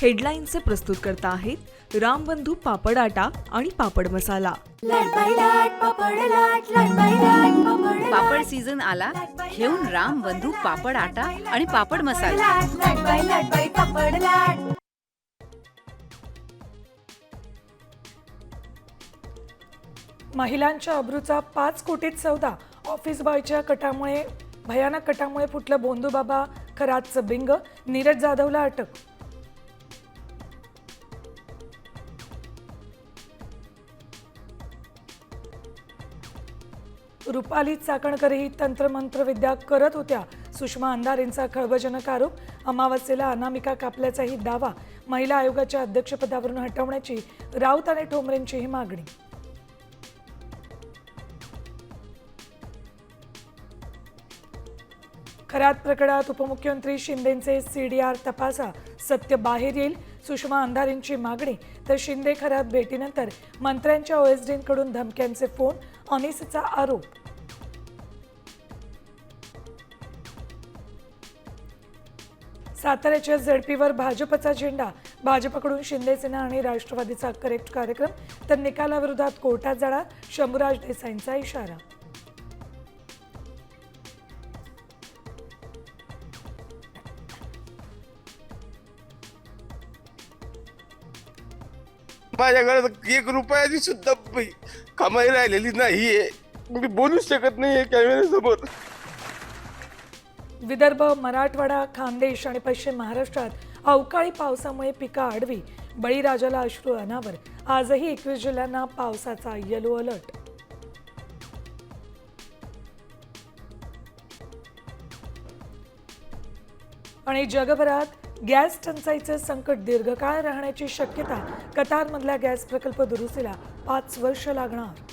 हेडलाईनचे प्रस्तुतकर्ता आहेत रामबंधू पापड आटा आणि पापड मसाला। पापड सीझन आला, घेऊन रामबंधू पापड आटा आणि पापड मसाला। महिलांच्या अब्रूचा 5 कोटीत सौदा। ऑफिस बॉयच्या कटामुळे भयानक कटामुळे फुटलं भोंदूबाबा खरातचं बिंग। नीरज जाधवला अटक। रुपाली चाकणकरही तंत्रमंत्र विद्या करत होत्या। सुषमा अंधारेंचा खळबळजनक आरोप। अमावस्येला अनामिका कापल्याचाही दावा। महिला आयोगाच्या अध्यक्षपदावरून हटवण्याची राऊत आणि ठोंबरेंचीही मागणी। खरात प्रकरणात उपमुख्यमंत्री शिंदेंचे सीडीआर तपासा, सत्य बाहेर येईल। सुषमा अंधारेंची मागणी। तर शिंदे खरात भेटीनंतर मंत्र्यांच्या ओएसडींकडून धमक्यांचे फोन, अनिसचा आरोप। साताऱ्याच्या झडपीवर भाजपचा झेंडा। भाजपकडून शिंदेसेना आणि राष्ट्रवादीचा करेक्ट कार्यक्रम। तर निकालाविरोधात कोर्टात जाणार, शंभूराज देसाईंचा इशारा। माझ्याकडे 1 रुपयाची सुद्धा कमाई राहिलेली नाहीये। मी बोलू शकत नाहीये कॅमेऱ्यासमोर। विदर्भ, मराठवाडा, खानदेश आणि पश्चिम महाराष्ट्रात अवकाळी पावसामुळे पिका आडवी। बळीराजाला अश्रू अनावर। आजही 21 जिल्ह्यांना पावसाचा येलो अलर्ट। आणि जगभरात गॅस टंचाईचे संकट दीर्घकाळ राहण्याची शक्यता। कतारमधल्या गॅस प्रकल्प दुरुस्तीला 5 वर्ष लागणार।